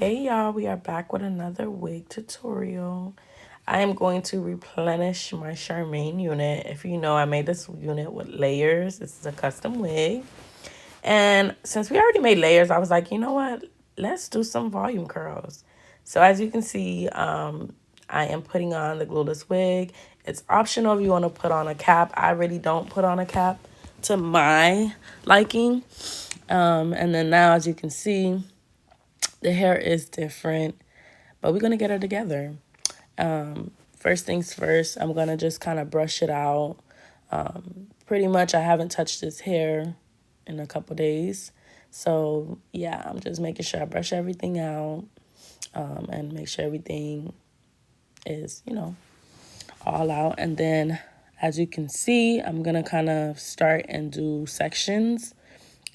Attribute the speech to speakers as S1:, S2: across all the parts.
S1: Hey y'all, we are back with another wig tutorial. I am going to replenish my Charmaine unit. If you know, I made this unit with layers. This is a custom wig. And since we already made layers, I was like, you know what? Let's do some volume curls. So as you can see, I am putting on the glueless wig. It's optional if you want to put on a cap. I really don't put on a cap to my liking. And then now, as you can see, the hair is different, but we're going to get her together. First things first, I'm going to just kind of brush it out. Pretty much, I haven't touched this hair in a couple days. So, yeah, I'm just making sure I brush everything out and make sure everything is, all out. And then, as you can see, I'm going to kind of start and do sections.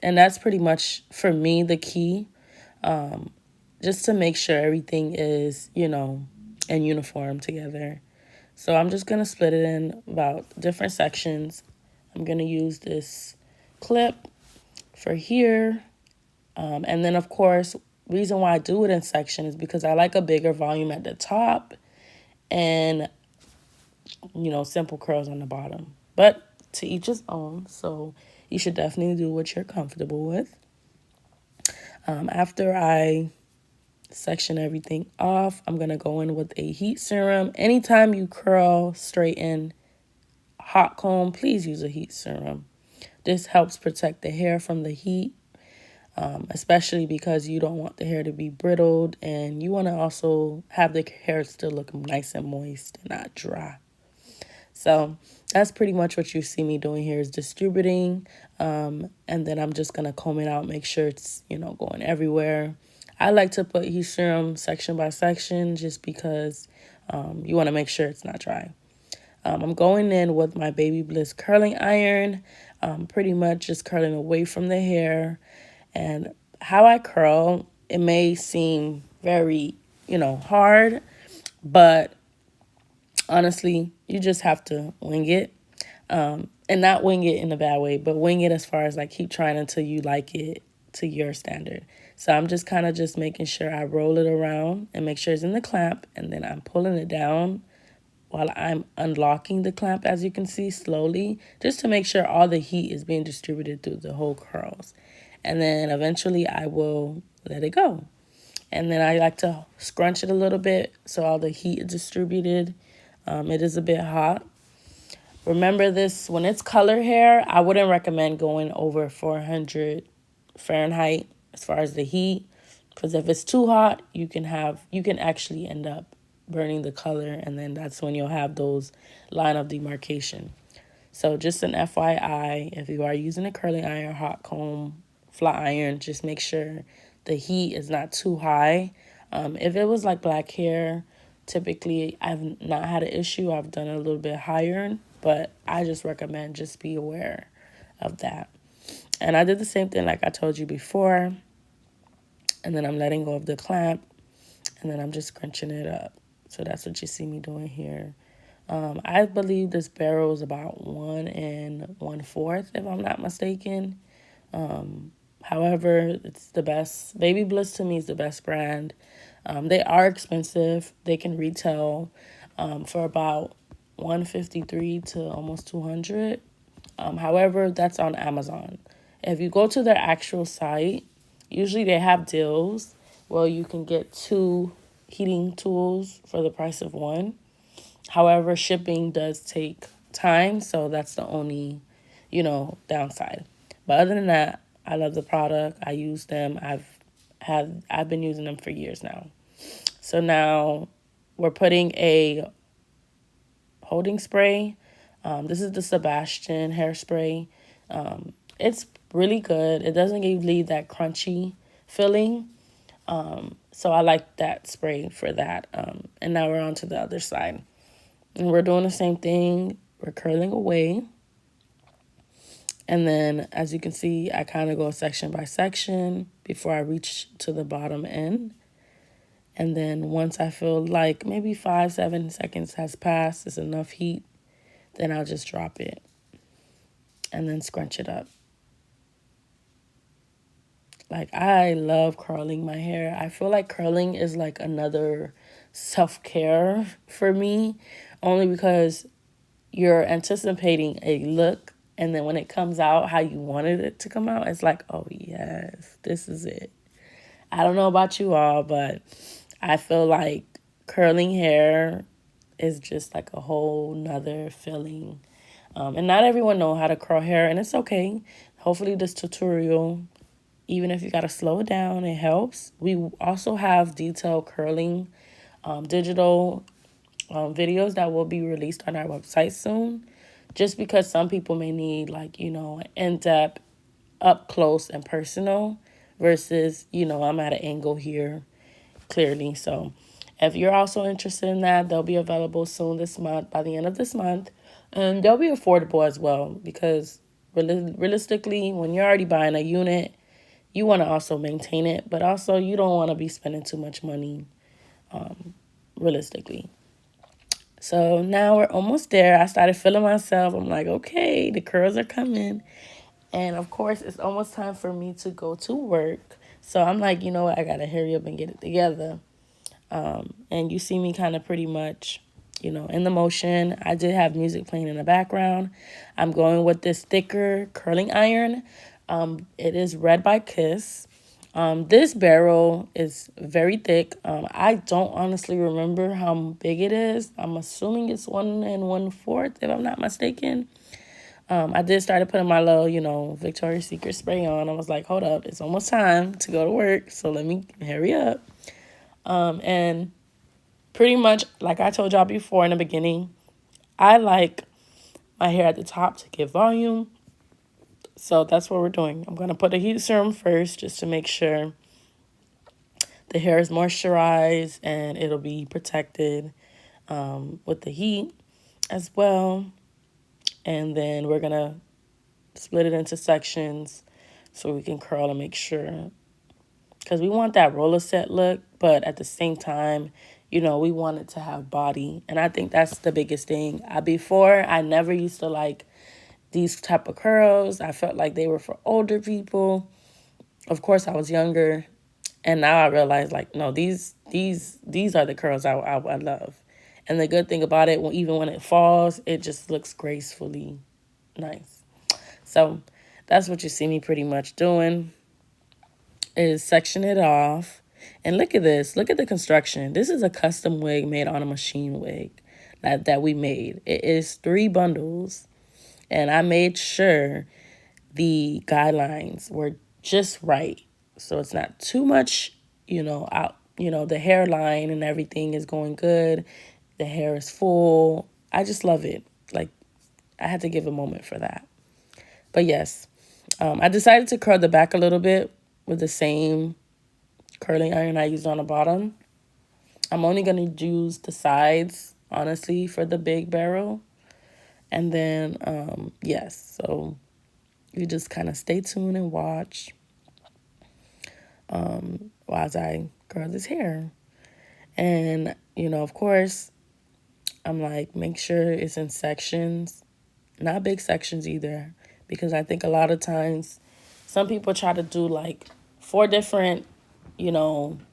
S1: And that's pretty much, for me, the key. Just to make sure everything is, in uniform together. So I'm just going to split it in about different sections. I'm going to use this clip for here. And then, of course, reason why I do it in section is because I like a bigger volume at the top and, simple curls on the bottom. But to each his own. So you should definitely do what you're comfortable with. After I section everything off, I'm going to go in with a heat serum. Anytime you curl, straighten, hot comb, please use a heat serum. This helps protect the hair from the heat, especially because you don't want the hair to be brittled, and you want to also have the hair still look nice and moist and not dry. So that's pretty much what you see me doing here is distributing, and then I'm just going to comb it out, make sure it's, going everywhere. I like to put heat serum section by section just because you want to make sure it's not dry. I'm going in with my Babyliss curling iron, pretty much just curling away from the hair. And how I curl, it may seem very, hard, but honestly, you just have to wing it. And not wing it in a bad way, but wing it as far as like keep trying until you like it to your standard. So I'm just kind of just making sure I roll it around and make sure it's in the clamp, and then I'm pulling it down while I'm unlocking the clamp, as you can see, slowly, just to make sure all the heat is being distributed through the whole curls. And then eventually I will let it go. And then I like to scrunch it a little bit so all the heat is distributed. It is a bit hot. Remember this, when it's color hair, I wouldn't recommend going over 400 Fahrenheit as far as the heat, because if it's too hot, you can actually end up burning the color, and then that's when you'll have those line of demarcation. So just an FYI, if you are using a curling iron, hot comb, flat iron, just make sure the heat is not too high. If it was like black hair, typically I've not had an issue. I've done it a little bit higher, but I just recommend just be aware of that. And I did the same thing like I told you before. And then I'm letting go of the clamp, and then I'm just crunching it up. So that's what you see me doing here. I believe this barrel is about 1 1/4, if I'm not mistaken. However, it's the best. Babyliss to me is the best brand. They are expensive. They can retail for about $153 to almost $200. However, that's on Amazon. If you go to their actual site, usually they have deals where you can get 2 heating tools for the price of 1. However, shipping does take time, so that's the only, downside. But other than that, I love the product. I use them. I've been using them for years now. So now we're putting a holding spray. This is the Sebastian hairspray. It's really good. It doesn't leave that crunchy feeling. So I like that spray for that. And now we're on to the other side. And we're doing the same thing. We're curling away. And then, as you can see, I kind of go section by section before I reach to the bottom end. And then once I feel like maybe 5-7 seconds has passed, it's enough heat, then I'll just drop it and then scrunch it up. Like, I love curling my hair. I feel like curling is like another self-care for me, only because you're anticipating a look, and then when it comes out how you wanted it to come out, it's like, oh yes, this is it. I don't know about you all, but I feel like curling hair is just like a whole nother feeling. And not everyone know how to curl hair, and it's okay. Hopefully this tutorial, even if you got to slow it down, it helps. We also have detailed curling digital videos that will be released on our website soon, just because some people may need, like, in-depth, up close and personal versus, I'm at an angle here clearly. So if you're also interested in that, they'll be available soon this month, by the end of this month. And they'll be affordable as well, because realistically, when you're already buying a unit, you want to also maintain it, but also you don't want to be spending too much money, realistically. So now we're almost there. I started feeling myself. I'm like, okay, the curls are coming. And of course, it's almost time for me to go to work. So I'm like, you know what? I got to hurry up and get it together. And you see me kind of pretty much, in the motion. I did have music playing in the background. I'm going with this thicker curling iron. It is Red by Kiss. This barrel is very thick. I don't honestly remember how big it is. I'm assuming it's 1 1/4, if I'm not mistaken. I did start putting my little, Victoria's Secret spray on. I was like, hold up, it's almost time to go to work, so let me hurry up. And pretty much, like I told y'all before in the beginning, I like my hair at the top to give volume. So that's what we're doing. I'm going to put a heat serum first just to make sure the hair is moisturized and it'll be protected with the heat as well. And then we're going to split it into sections so we can curl and make sure. Because we want that roller set look, but at the same time, we want it to have body. And I think that's the biggest thing. Before, I never used to like these type of curls. I felt like they were for older people. Of course, I was younger. And now I realize, like, no, these are the curls I love. And the good thing about it, even when it falls, it just looks gracefully nice. So that's what you see me pretty much doing, is section it off. And look at this. Look at the construction. This is a custom wig made on a machine wig that we made. It is 3 bundles. And I made sure the guidelines were just right. So it's not too much, out. The hairline and everything is going good. The hair is full. I just love it. Like, I had to give a moment for that. But yes, I decided to curl the back a little bit with the same curling iron I used on the bottom. I'm only going to use the sides, honestly, for the big barrel. And then, yes, so you just kind of stay tuned and watch while I curl this hair. And, of course, I'm like, make sure it's in sections, not big sections either, because I think a lot of times some people try to do like 4 different,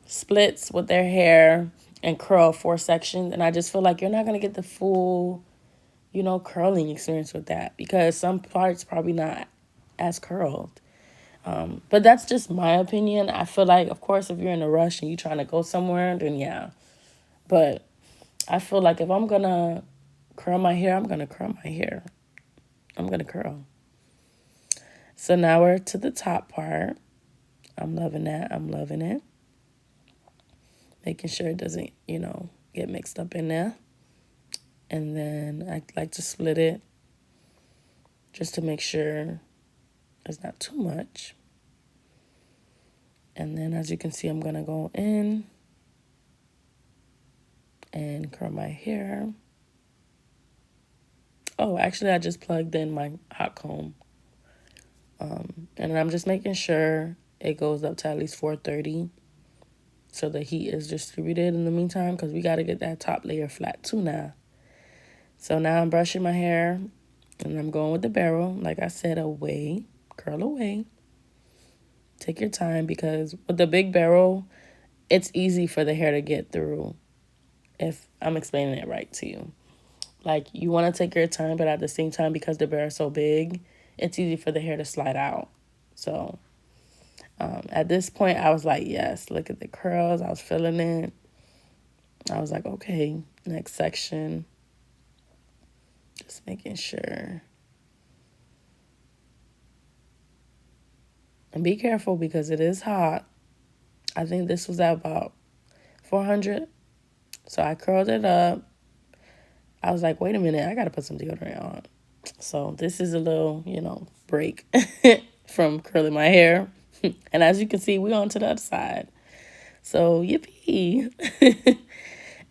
S1: splits with their hair and curl 4 sections. And I just feel like you're not going to get the full, curling experience with that, because some parts probably not as curled. But that's just my opinion. I feel like, of course, if you're in a rush and you're trying to go somewhere, then yeah. But I feel like if I'm going to curl my hair, I'm going to curl my hair. I'm going to curl. So now we're to the top part. I'm loving that. I'm loving it. Making sure it doesn't, get mixed up in there. And then I like to split it just to make sure it's not too much. And then as you can see, I'm going to go in and curl my hair. Oh, actually, I just plugged in my hot comb. And I'm just making sure it goes up to at least 430 so the heat is distributed in the meantime, because we got to get that top layer flat too now. So now I'm brushing my hair and I'm going with the barrel. Like I said, away, curl away. Take your time because with the big barrel, it's easy for the hair to get through, if I'm explaining it right to you. Like, you want to take your time, but at the same time, because the barrel is so big, it's easy for the hair to slide out. So at this point, I was like, yes, look at the curls. I was feeling it. I was like, okay, next section. Just making sure. And be careful because it is hot. I think this was at about 400. So I curled it up. I was like, wait a minute, I got to put some deodorant on. So this is a little, break from curling my hair. And as you can see, we're on to the other side. So yippee.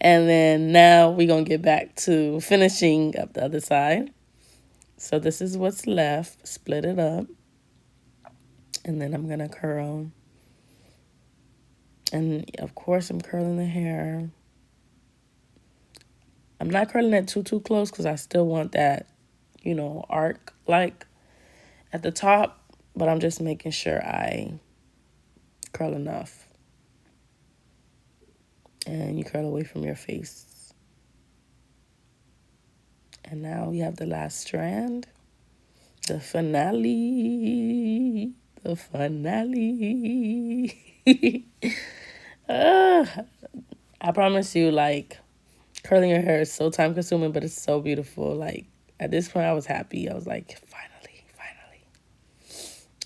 S1: And then now we're going to get back to finishing up the other side. So this is what's left. Split it up. And then I'm going to curl. And of course, I'm curling the hair. I'm not curling it too close because I still want that, arc like at the top. But I'm just making sure I curl enough. And you curl away from your face. And now we have the last strand. The finale. The finale. I promise you, like, curling your hair is so time consuming, but it's so beautiful. Like, at this point, I was happy. I was like, finally.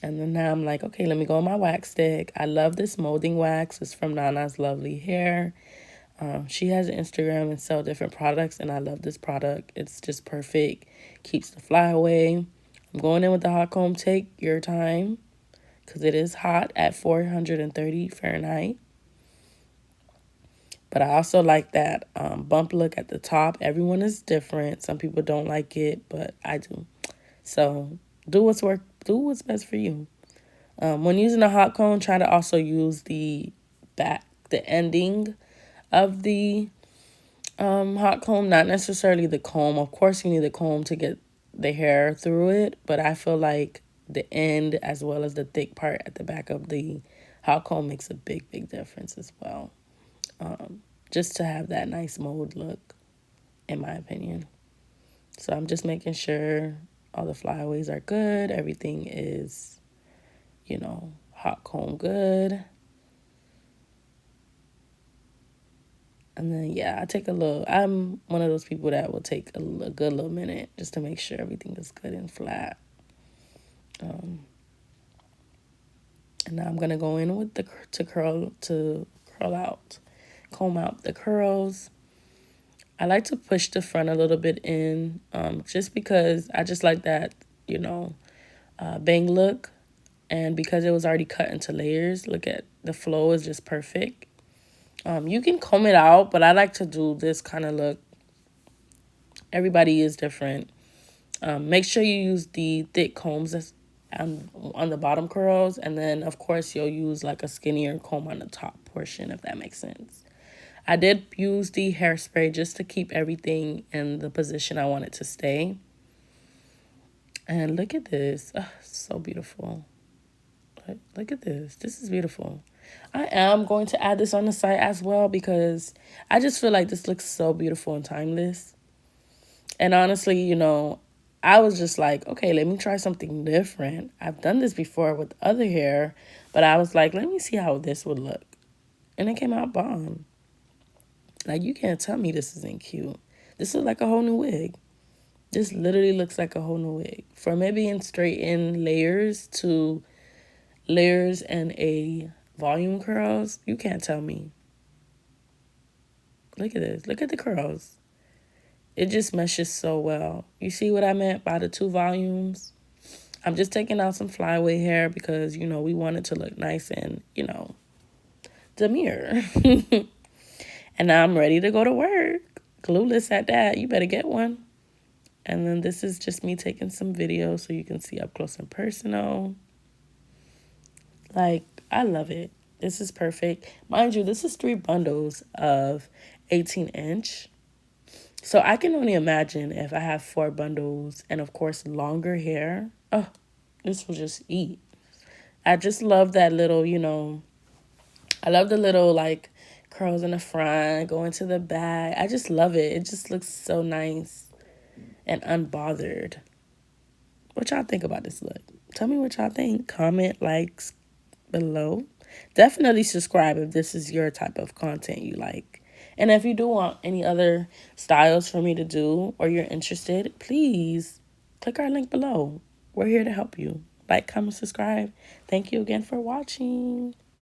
S1: And then now I'm like, okay, let me go on my wax stick. I love this molding wax. It's from Nana's Lovely Hair. She has an Instagram and sell different products, and I love this product. It's just perfect. Keeps the fly away. I'm going in with the hot comb. Take your time because it is hot at 430 Fahrenheit. But I also like that bump look at the top. Everyone is different. Some people don't like it, but I do. So do what's best for you. When using a hot comb, try to also use the ending of the hot comb, not necessarily the comb. Of course, you need the comb to get the hair through it, but I feel like the end as well as the thick part at the back of the hot comb makes a big difference as well. Just to have that nice mold look, in my opinion. So I'm just making sure all the flyaways are good. Everything is, hot comb good. And then, yeah, I'm one of those people that will take a good little minute just to make sure everything is good and flat. And now I'm going to go in with comb out the curls. I like to push the front a little bit in, just because I just like that, bang look. And because it was already cut into layers, look at the flow is just perfect. You can comb it out, but I like to do this kind of look. Everybody is different. Make sure you use the thick combs on the bottom curls. And then, of course, you'll use like a skinnier comb on the top portion, if that makes sense. I did use the hairspray just to keep everything in the position I want it to stay. And look at this. Oh, so beautiful. Look at this. This is beautiful. I am going to add this on the site as well because I just feel like this looks so beautiful and timeless. And honestly, I was just like, okay, let me try something different. I've done this before with other hair, but I was like, let me see how this would look. And it came out bomb. Like, you can't tell me this isn't cute. This is like a whole new wig. This literally looks like a whole new wig. From it being straight in layers to layers and a volume curls, you can't tell me. Look at this. Look at the curls. It just meshes so well. You see what I meant by the 2 volumes? I'm just taking out some flyaway hair because, we want it to look nice and, demure. And now I'm ready to go to work. Clueless at that. You better get one. And then this is just me taking some videos so you can see up close and personal. Like, I love it. This is perfect. Mind you, this is 3 bundles of 18-inch. So I can only imagine if I have 4 bundles and, of course, longer hair. Oh, this will just eat. I just love that little, I love the little like curls in the front, going to the back. I just love it. It just looks so nice and unbothered. What y'all think about this look? Tell me what y'all think. Comment, likes below. Definitely subscribe if this is your type of content you like. And if you do want any other styles for me to do or you're interested, please click our link below. We're here to help you. Like, comment, subscribe. Thank you again for watching.